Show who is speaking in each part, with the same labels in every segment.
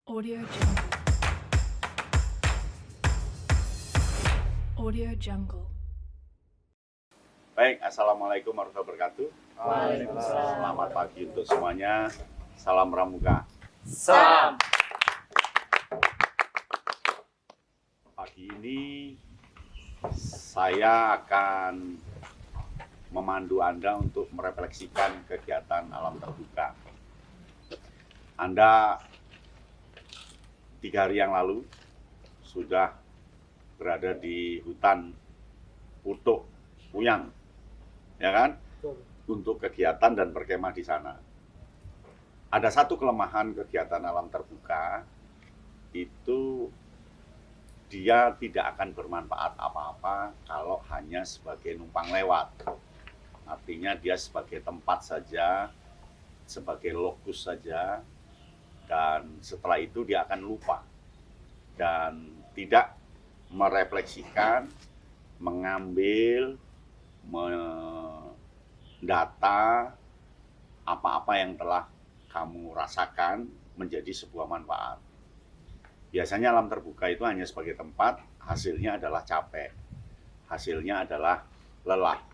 Speaker 1: Audio Jungle. Audio Jungle.
Speaker 2: Baik, Assalamualaikum warahmatullahi wabarakatuh.
Speaker 3: Waalaikumsalam.
Speaker 2: Selamat pagi untuk semuanya. Salam Pramuka.
Speaker 3: Salam.
Speaker 2: Pagi ini saya akan memandu Anda untuk merefleksikan kegiatan alam terbuka. Anda 3 hari yang lalu sudah berada di hutan Putuk Puyang, ya kan? Untuk kegiatan dan berkemah di sana. Ada satu kelemahan kegiatan alam terbuka, itu dia tidak akan bermanfaat apa-apa kalau hanya sebagai numpang lewat. Artinya dia sebagai tempat saja, sebagai lokus saja, dan setelah itu dia akan lupa dan tidak merefleksikan, mengambil, mendata apa-apa yang telah kamu rasakan menjadi sebuah manfaat. Biasanya alam terbuka itu hanya sebagai tempat, hasilnya adalah capek, hasilnya adalah lelah.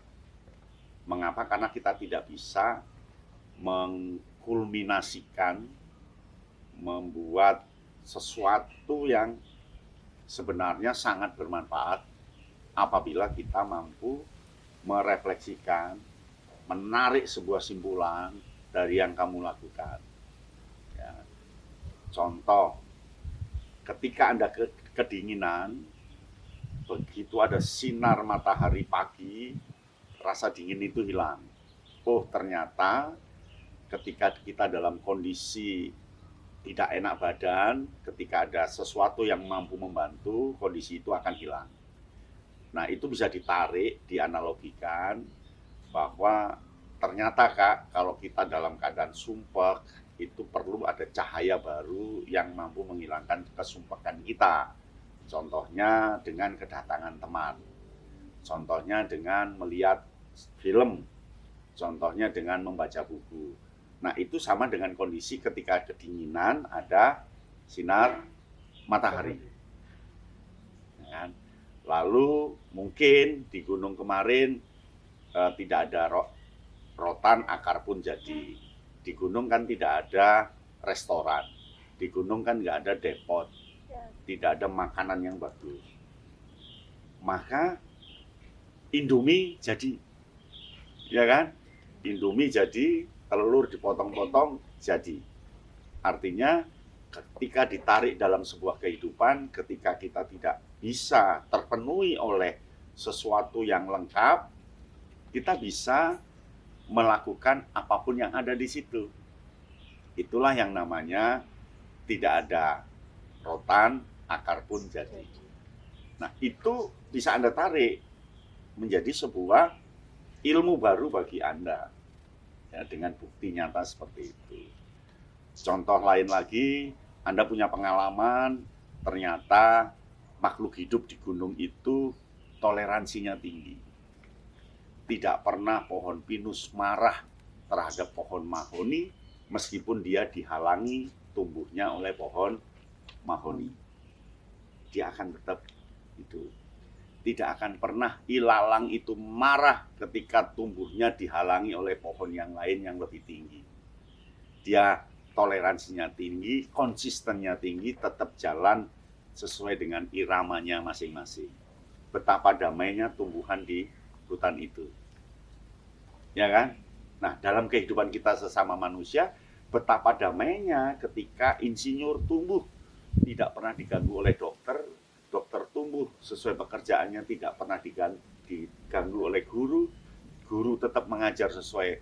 Speaker 2: Mengapa? Karena kita tidak bisa mengkulminasikan, membuat sesuatu yang sebenarnya sangat bermanfaat apabila kita mampu merefleksikan, menarik sebuah simpulan dari yang kamu lakukan. Ya. Contoh, ketika Anda kedinginan, begitu ada sinar matahari pagi, rasa dingin itu hilang. Oh, ternyata ketika kita dalam kondisi tidak enak badan, ketika ada sesuatu yang mampu membantu, kondisi itu akan hilang. Nah, itu bisa ditarik, dianalogikan bahwa ternyata Kak, kalau kita dalam keadaan sumpek, itu perlu ada cahaya baru yang mampu menghilangkan kesumpekan kita. Contohnya dengan kedatangan teman, contohnya dengan melihat film, contohnya dengan membaca buku. Nah, itu sama dengan kondisi ketika kedinginan ada sinar matahari. Ya, lalu mungkin di gunung kemarin tidak ada rotan, akar pun jadi. Di gunung kan tidak ada restoran, di gunung kan nggak ada depot, tidak ada makanan yang bagus. Maka Indomie jadi, ya kan? Indomie jadi, telur dipotong-potong jadi. Artinya ketika ditarik dalam sebuah kehidupan, ketika kita tidak bisa terpenuhi oleh sesuatu yang lengkap, kita bisa melakukan apapun yang ada di situ. Itulah yang namanya tidak ada rotan, akar pun jadi. Nah, itu bisa Anda tarik menjadi sebuah ilmu baru bagi Anda. Ya, dengan bukti nyata seperti itu. Contoh lain lagi, Anda punya pengalaman, ternyata makhluk hidup di gunung itu toleransinya tinggi. Tidak pernah pohon pinus marah terhadap pohon mahoni, meskipun dia dihalangi tumbuhnya oleh pohon mahoni. Dia akan tetap itu. Tidak akan pernah ilalang itu marah ketika tumbuhnya dihalangi oleh pohon yang lain yang lebih tinggi. Dia toleransinya tinggi, konsistennya tinggi, tetap jalan sesuai dengan iramanya masing-masing. Betapa damainya tumbuhan di hutan itu. Ya kan? Nah, dalam kehidupan kita sesama manusia, betapa damainya ketika insinyur tumbuh tidak pernah diganggu oleh dokter, dokter tumbuh sesuai pekerjaannya tidak pernah diganggu oleh guru, guru tetap mengajar sesuai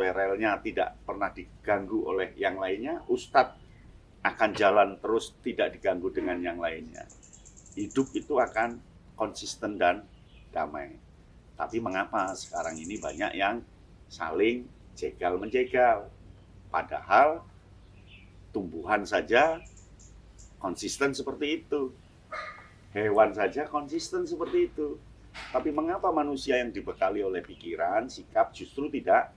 Speaker 2: relnya, tidak pernah diganggu oleh yang lainnya, ustadz akan jalan terus tidak diganggu dengan yang lainnya. Hidup itu akan konsisten dan damai. Tapi mengapa sekarang ini banyak yang saling jegal-menjegal? Padahal tumbuhan saja konsisten seperti itu. Hewan saja konsisten seperti itu. Tapi mengapa manusia yang dibekali oleh pikiran, sikap justru tidak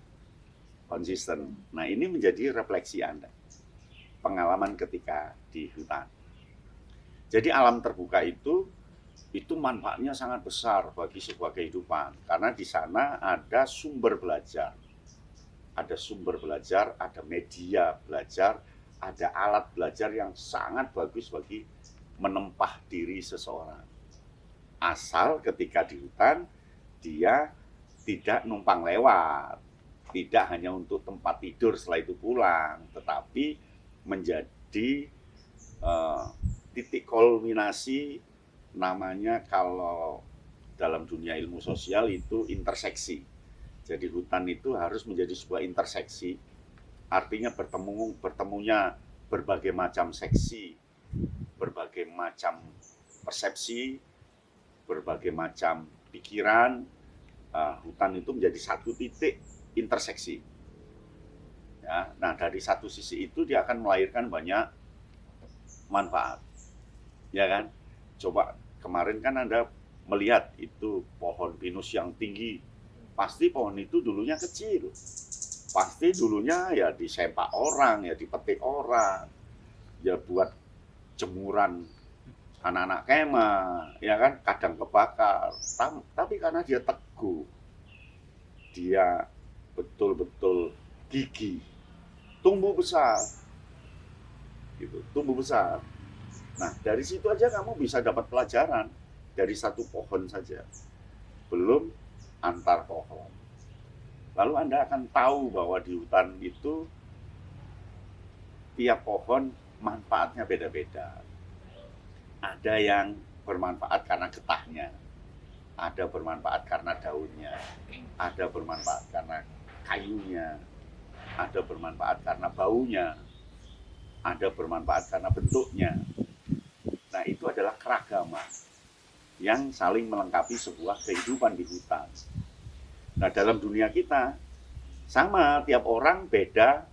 Speaker 2: konsisten? Nah, ini menjadi refleksi Anda. pengalaman ketika di hutan. Jadi alam terbuka itu manfaatnya sangat besar bagi sebuah kehidupan karena di sana ada sumber belajar. Ada sumber belajar, ada media belajar, ada alat belajar yang sangat bagus bagi menempah diri seseorang. Asal ketika di hutan dia tidak numpang lewat, tidak hanya untuk tempat tidur setelah itu pulang, tetapi menjadi titik kulminasi, namanya kalau dalam dunia ilmu sosial itu interseksi. Jadi hutan itu harus menjadi sebuah interseksi, artinya bertemunya berbagai macam seksi, berbagai macam persepsi, berbagai macam pikiran. Hutan itu menjadi satu titik interseksi. Ya, nah dari satu sisi itu dia akan melahirkan banyak manfaat, ya kan? Coba kemarin kan Anda melihat itu pohon pinus yang tinggi, pasti pohon itu dulunya kecil, pasti dulunya ya disempak orang, ya dipetik orang, ya buat jemuran anak-anak kemah, ya kan, kadang kebakar. Tapi karena dia teguh, dia betul-betul gigih, tumbuh besar, gitu, tumbuh besar. Nah dari situ aja kamu bisa dapat pelajaran dari satu pohon saja, belum antar pohon. Lalu Anda akan tahu bahwa di hutan itu tiap pohon manfaatnya beda-beda. Ada yang bermanfaat karena getahnya, ada bermanfaat karena daunnya, ada bermanfaat karena kayunya, ada bermanfaat karena baunya, ada bermanfaat karena bentuknya. Nah itu adalah keragaman yang saling melengkapi sebuah kehidupan di hutan. Nah dalam dunia kita sama, tiap orang beda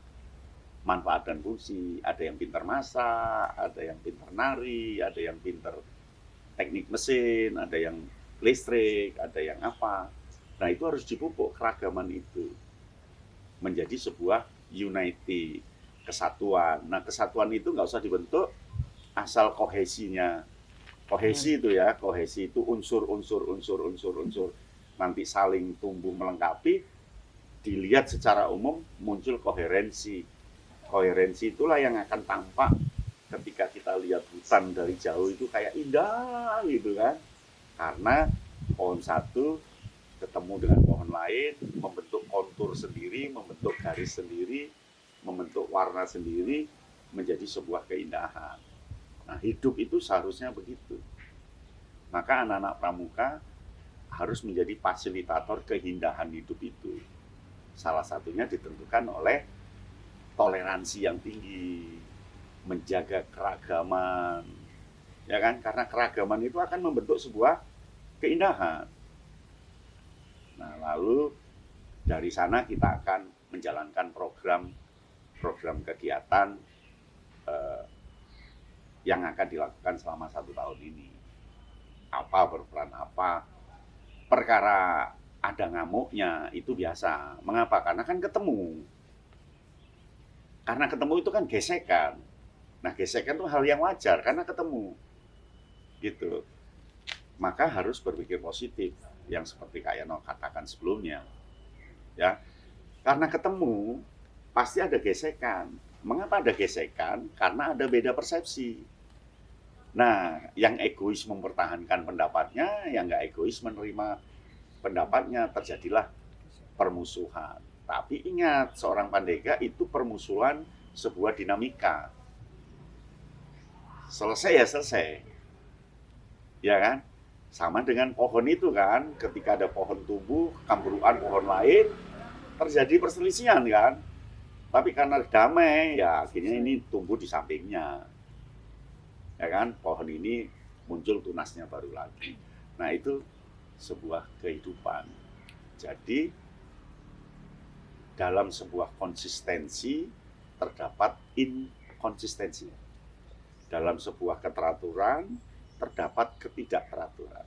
Speaker 2: manfaat dan fungsi. Ada yang pintar masak, ada yang pintar nari, ada yang pintar teknik mesin, ada yang listrik, ada yang apa. Nah itu harus dipupuk keragaman itu menjadi sebuah unity, kesatuan. Nah kesatuan itu nggak usah dibentuk asal kohesinya. Kohesi itu ya, kohesi itu unsur nanti saling tumbuh melengkapi, dilihat secara umum muncul koherensi. Koherensi itulah yang akan tampak ketika kita lihat hutan dari jauh itu kayak indah gitu kan. Karena pohon satu ketemu dengan pohon lain, membentuk kontur sendiri, membentuk garis sendiri, membentuk warna sendiri, menjadi sebuah keindahan. Nah, hidup itu seharusnya begitu. Maka anak-anak pramuka harus menjadi fasilitator keindahan hidup itu. Salah satunya ditentukan oleh toleransi yang tinggi, menjaga keragaman, ya kan? Karena keragaman itu akan membentuk sebuah keindahan. Nah, lalu dari sana kita akan menjalankan program kegiatan yang akan dilakukan selama 1 tahun ini. Apa berperan apa? Perkara ada ngamuknya itu biasa. Mengapa? Karena kan ketemu. Karena ketemu itu kan gesekan. Nah, gesekan itu hal yang wajar karena ketemu. Gitu. Maka harus berpikir positif yang seperti Kak Yono katakan sebelumnya. Ya. Karena ketemu pasti ada gesekan. Mengapa ada gesekan? Karena ada beda persepsi. Nah, yang egois mempertahankan pendapatnya, yang nggak egois menerima pendapatnya, terjadilah permusuhan. Tapi ingat, seorang pandega itu permusuhan sebuah dinamika. Selesai ya selesai. Ya kan? Sama dengan pohon itu kan, ketika ada pohon tumbuh, kambruan pohon lain, terjadi perselisihan kan. Tapi karena damai, ya akhirnya ini tumbuh di sampingnya. Ya kan, pohon ini muncul tunasnya baru lagi. Nah itu sebuah kehidupan. Jadi dalam sebuah konsistensi terdapat inkonsistensi. Dalam sebuah keteraturan terdapat ketidakteraturan.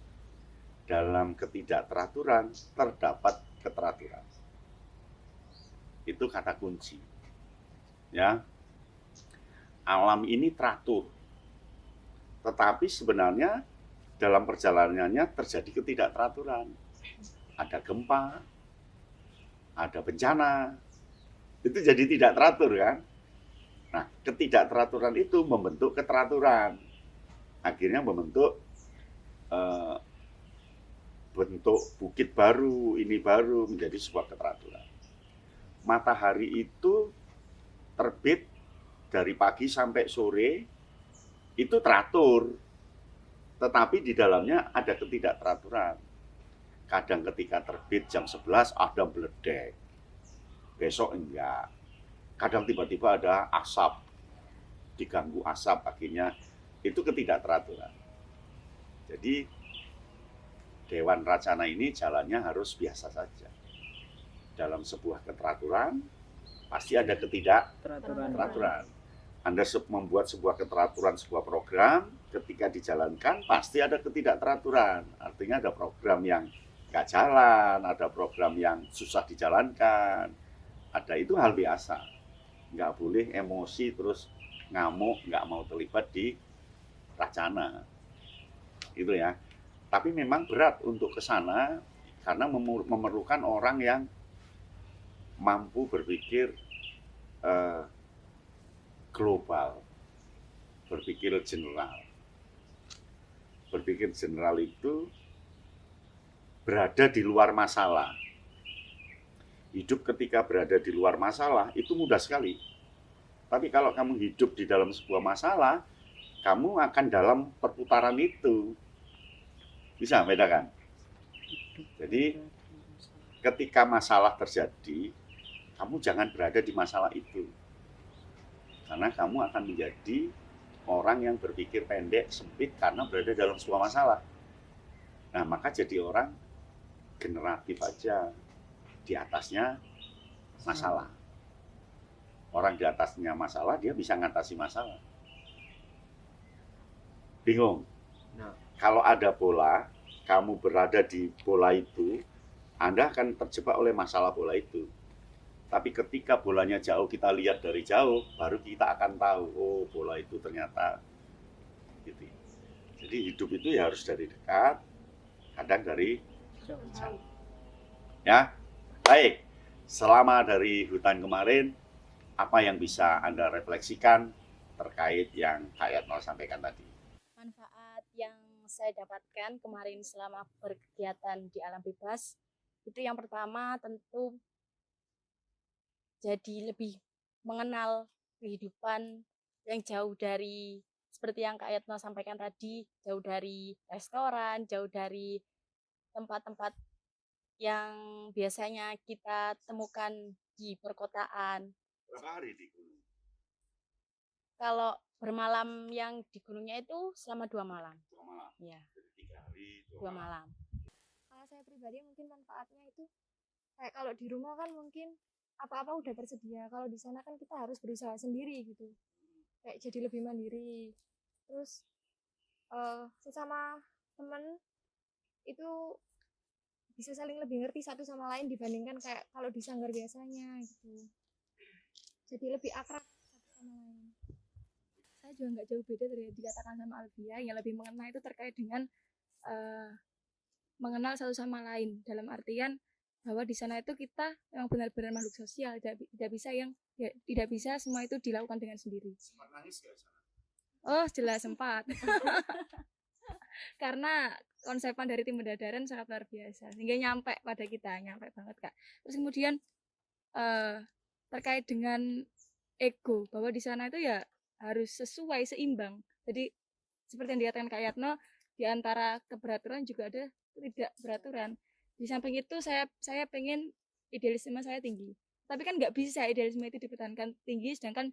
Speaker 2: Dalam ketidakteraturan terdapat keteraturan. Itu kata kunci. Ya. alam ini teratur. Tetapi sebenarnya dalam perjalanannya terjadi ketidakteraturan. Ada gempa, ada bencana, itu jadi tidak teratur kan. Nah, ketidakteraturan itu membentuk keteraturan. Akhirnya membentuk bentuk bukit baru, ini baru menjadi sebuah keteraturan. Matahari itu terbit dari pagi sampai sore, itu teratur. Tetapi di dalamnya ada ketidakteraturan. Kadang ketika terbit jam 11 ada meledek. Besok enggak. Kadang tiba-tiba ada asap. Diganggu asap akhirnya itu ketidakteraturan. Jadi Dewan Racana ini jalannya harus biasa saja. Dalam sebuah keteraturan pasti ada ketidakteraturan. Anda membuat sebuah keteraturan, sebuah program, ketika dijalankan pasti ada ketidakteraturan. Artinya ada program yang nggak jalan, ada program yang susah dijalankan. Ada, itu hal biasa. Nggak boleh emosi terus ngamuk, nggak mau terlibat di Racana. Itu ya. Tapi memang berat untuk ke sana karena memerlukan orang yang mampu berpikir global, berpikir general. Berpikir general itu berada di luar masalah. Hidup ketika berada di luar masalah itu mudah sekali. Tapi kalau kamu hidup di dalam sebuah masalah, kamu akan dalam perputaran itu. Bisa bedakan? Jadi ketika masalah terjadi, kamu jangan berada di masalah itu. Karena kamu akan menjadi orang yang berpikir pendek, sempit karena berada dalam sebuah masalah. Nah, maka jadi orang generatif aja. Di atasnya masalah. Orang di atasnya masalah, dia bisa ngatasi masalah. Bingung? Nah. Kalau ada bola, kamu berada di bola itu, Anda akan terjebak oleh masalah bola itu. Tapi ketika bolanya jauh, kita lihat dari jauh, baru kita akan tahu, oh bola itu ternyata gitu. Jadi hidup itu ya harus dari dekat, kadang dari jauh. Ya, baik. Selama dari hutan kemarin, apa yang bisa Anda refleksikan terkait yang Kak Yatno sampaikan tadi?
Speaker 1: Manfaat yang saya dapatkan kemarin selama berkegiatan di alam bebas, itu yang pertama tentu jadi lebih mengenal kehidupan yang jauh dari, seperti yang Kak Yatno sampaikan tadi, jauh dari restoran, jauh dari tempat-tempat yang biasanya kita temukan di perkotaan.
Speaker 2: Berapa hari di gunung?
Speaker 1: Kalau bermalam yang di gunungnya itu selama 2 malam.
Speaker 2: 2 malam?
Speaker 1: Ya.
Speaker 2: Jadi 3 hari,
Speaker 1: 2 malam.
Speaker 4: Kalau saya pribadi mungkin manfaatnya itu kayak kalau di rumah kan mungkin apa-apa udah tersedia. Kalau di sana kan kita harus berusaha sendiri gitu. Kayak jadi lebih mandiri. Terus sesama temen itu bisa saling lebih ngerti satu sama lain dibandingkan kayak kalau di sanggar biasanya gitu. Jadi lebih akrab satu sama lain. Saya juga nggak jauh beda dari yang dikatakan sama Albia. Yang lebih mengena itu terkait dengan mengenal satu sama lain, dalam artian bahwa di sana itu kita memang benar-benar makhluk sosial, tidak bisa tidak bisa semua itu dilakukan dengan sendiri.
Speaker 2: Sempat nangis gak sana?
Speaker 4: Oh jelas sempat. Karena konsepan dari tim Medadaran sangat luar biasa sehingga nyampe pada kita, nyampe banget Kak. Terus kemudian terkait dengan ego, bahwa di sana itu ya harus sesuai, seimbang. Jadi seperti yang dikatakan Kak Yatno, di antara keberaturan juga ada tidak beraturan. Di samping itu saya pengen idealisme saya tinggi. Tapi kan nggak bisa idealisme itu dipertahankan tinggi, sedangkan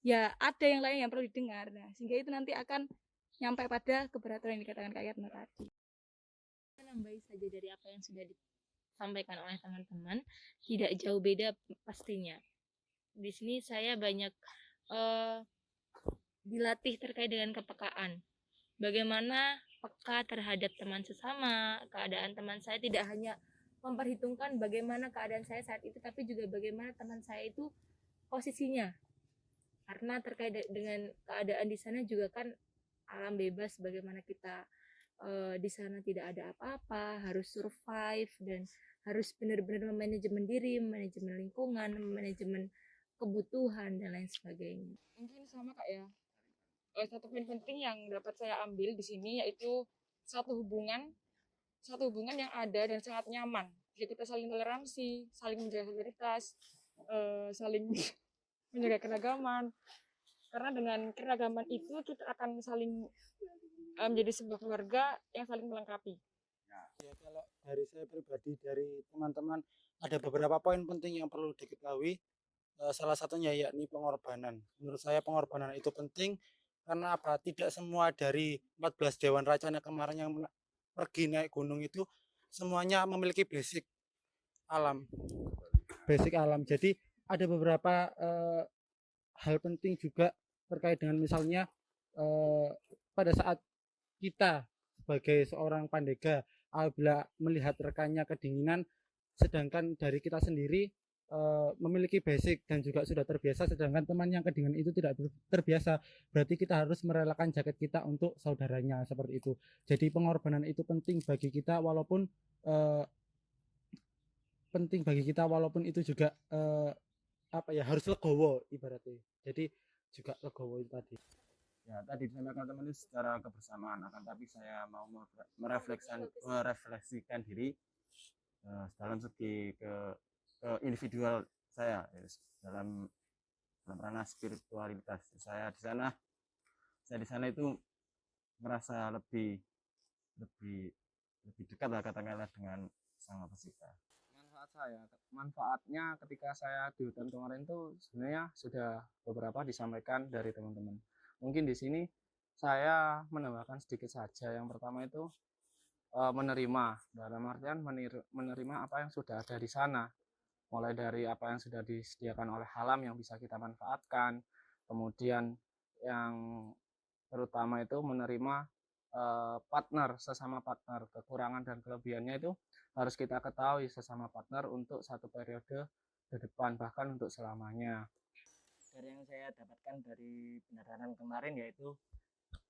Speaker 4: ya ada yang lain yang perlu didengar. Nah, sehingga itu nanti akan nyampe pada keberaturan yang dikatakan Kak Yatno tadi.
Speaker 5: Nambahi saja dari apa yang sudah disampaikan oleh teman-teman, tidak jauh beda pastinya. Di sini saya banyak dilatih terkait dengan kepekaan. Bagaimana peka terhadap teman sesama, keadaan teman saya, tidak hanya memperhitungkan bagaimana keadaan saya saat itu, tapi juga bagaimana teman saya itu posisinya. Karena terkait dengan keadaan di sana juga kan alam bebas, bagaimana kita di sana tidak ada apa-apa, harus survive dan harus benar-benar memanajemen diri, manajemen lingkungan, manajemen kebutuhan dan lain sebagainya.
Speaker 6: Mungkin sama Kak ya. Satu poin penting yang dapat saya ambil di sini yaitu satu hubungan yang ada dan sangat nyaman. Jadi kita saling toleransi, saling menjaga solidaritas, saling menjaga keragaman. Karena dengan keragaman itu kita akan saling menjadi sebuah keluarga yang saling melengkapi.
Speaker 3: Ya, kalau dari saya pribadi, dari teman-teman, ada beberapa poin penting yang perlu diketahui. Salah satunya yakni pengorbanan. Menurut saya pengorbanan itu penting karena apa? Tidak semua dari 14 Dewan Racana kemarin yang pergi naik gunung itu semuanya memiliki basic alam. Jadi ada beberapa hal penting juga terkait dengan misalnya pada saat kita sebagai seorang pandega apabila melihat rekannya kedinginan, sedangkan dari kita sendiri memiliki basic dan juga sudah terbiasa, sedangkan teman yang kedinginan itu tidak terbiasa, berarti kita harus merelakan jaket kita untuk saudaranya, seperti itu. Jadi pengorbanan itu penting bagi kita, walaupun itu juga harus legowo ibaratnya. Jadi juga legowo itu tadi. Ya, tadi disampaikan teman itu secara kebersamaan, akan tapi saya mau merefleksikan diri dalam segi ke individual saya, dalam ranah spiritualitas. Saya di sana itu merasa lebih dekat lah katakanlah dengan Sang Pesita. Manfaatnya ketika saya di hutan kemarin itu sebenarnya sudah beberapa disampaikan dari teman-teman. Mungkin di sini saya menambahkan sedikit saja. Yang pertama itu menerima, dalam artian menerima apa yang sudah ada di sana, mulai dari apa yang sudah disediakan oleh alam yang bisa kita manfaatkan, kemudian yang terutama itu menerima sesama partner, kekurangan dan kelebihannya itu harus kita ketahui sesama partner untuk satu periode ke depan, bahkan untuk selamanya.
Speaker 7: Dari yang saya dapatkan dari pendataan kemarin yaitu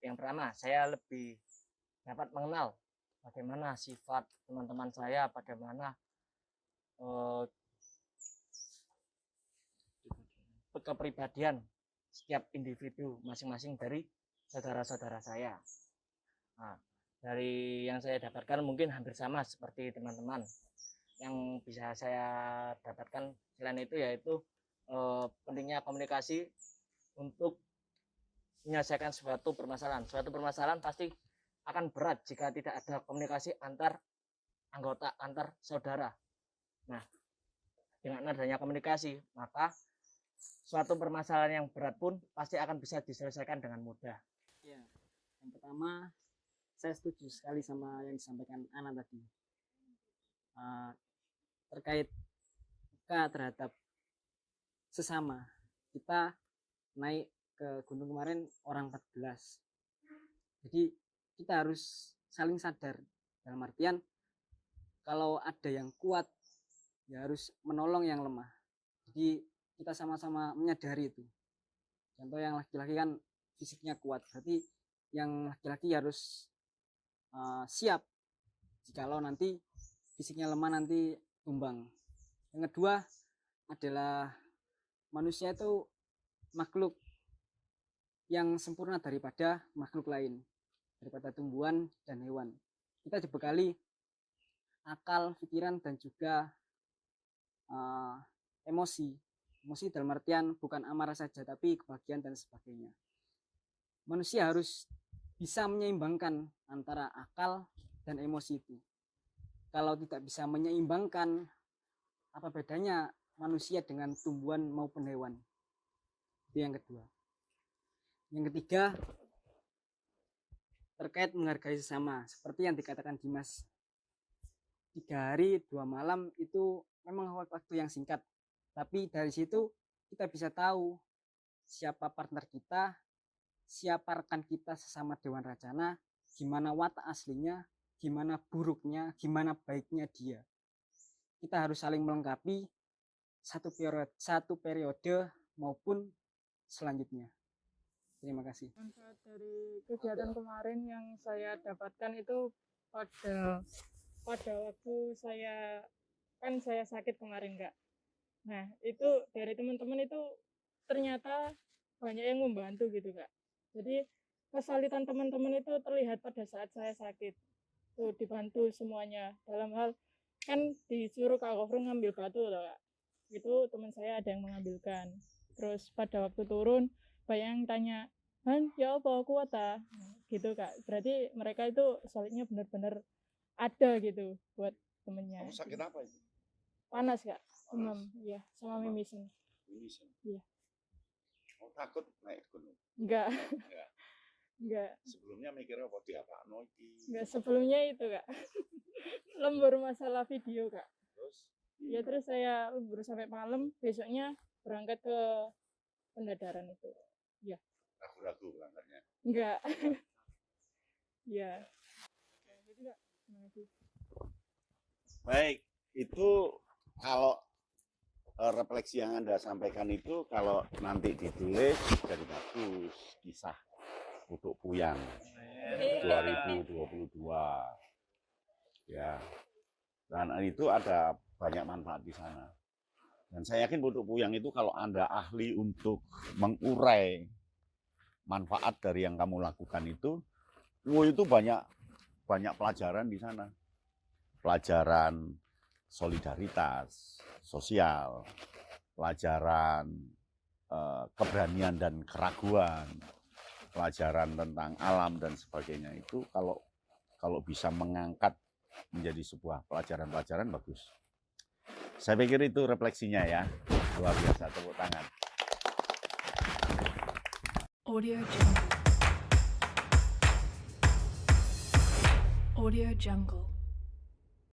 Speaker 7: yang pertama, saya lebih dapat mengenal bagaimana sifat teman-teman saya, bagaimana kepribadian setiap individu masing-masing dari saudara-saudara saya. Nah, dari yang saya dapatkan mungkin hampir sama seperti teman-teman. Yang bisa saya dapatkan selain itu yaitu pentingnya komunikasi untuk menyelesaikan suatu permasalahan. Suatu permasalahan pasti akan berat jika tidak ada komunikasi antar anggota, antar saudara. Nah, dengan adanya komunikasi, maka suatu permasalahan yang berat pun pasti akan bisa diselesaikan dengan mudah.
Speaker 8: Ya, yang pertama saya setuju sekali sama yang disampaikan Ana tadi terkait peka terhadap sesama. Kita naik ke gunung kemarin orang 14, jadi kita harus saling sadar, dalam artian kalau ada yang kuat ya harus menolong yang lemah. Jadi kita sama-sama menyadari itu. Contoh yang laki-laki kan fisiknya kuat, berarti yang laki-laki harus siap jikalau nanti fisiknya lemah, nanti tumbang. Yang kedua adalah manusia itu makhluk yang sempurna daripada makhluk lain, daripada tumbuhan dan hewan. Kita dibekali akal, pikiran, dan juga emosi dalam artian bukan amarah saja, tapi kebahagiaan dan sebagainya. Manusia harus bisa menyeimbangkan antara akal dan emosi itu. Kalau tidak bisa menyeimbangkan, apa bedanya manusia dengan tumbuhan maupun hewan? Itu yang kedua. Yang ketiga, terkait menghargai sesama, seperti yang dikatakan Dimas, 3 hari 2 malam itu memang waktu yang singkat, tapi dari situ kita bisa tahu siapa partner kita, siapa rekan kita sesama Dewan Racana, gimana watak aslinya, gimana buruknya, gimana baiknya dia. Kita harus saling melengkapi satu periode maupun selanjutnya. Terima kasih.
Speaker 6: Manfaat dari kegiatan kemarin yang saya dapatkan itu pada waktu saya sakit kemarin Kak. Nah itu dari teman-teman itu ternyata banyak yang membantu gitu Kak. Jadi kesulitan teman-teman itu terlihat pada saat saya sakit. Tuh dibantu semuanya. Dalam hal kan disuruh Kak Gofur ngambil batu loh Kak. Itu teman saya ada yang mengambilkan. Terus pada waktu turun banyak yang tanya, Han, ya apa kuat ah? Gitu Kak. Berarti mereka itu solidnya benar-benar ada gitu buat temennya.
Speaker 2: Kamu sakit apa itu?
Speaker 6: Panas Kak. Demam,
Speaker 2: Panas.
Speaker 6: iya, sama mimisan.
Speaker 2: Mimisan.
Speaker 6: Iya.
Speaker 2: Kamu takut naik gunung?
Speaker 6: Enggak.
Speaker 2: Enggak.
Speaker 6: Enggak.
Speaker 2: Sebelumnya mikir apa diapakno iki?
Speaker 6: Enggak, sebelumnya itu Kak. Lembur masalah video Kak.
Speaker 2: Terus
Speaker 6: Ya terus saya lembur sampai malam, besoknya berangkat ke pendadaran itu. Ya.
Speaker 2: ragu-ragu berangkatnya.
Speaker 6: Enggak. Ya. Gitu Kak. Terima kasih.
Speaker 2: Baik, itu kalau refleksi yang Anda sampaikan itu kalau nanti ditulis jadi bagus kisah Putuk Puyang 2022. Ya. Dan itu ada banyak manfaat di sana. Dan saya yakin Putuk Puyang itu kalau Anda ahli untuk mengurai manfaat dari yang kamu lakukan itu banyak pelajaran di sana. Pelajaran solidaritas sosial, pelajaran keberanian dan keraguan, pelajaran tentang alam dan sebagainya itu kalau bisa mengangkat menjadi sebuah pelajaran-pelajaran bagus. Saya pikir itu refleksinya ya, luar biasa, tepuk tangan.
Speaker 9: Audio Jungle. Audio Jungle.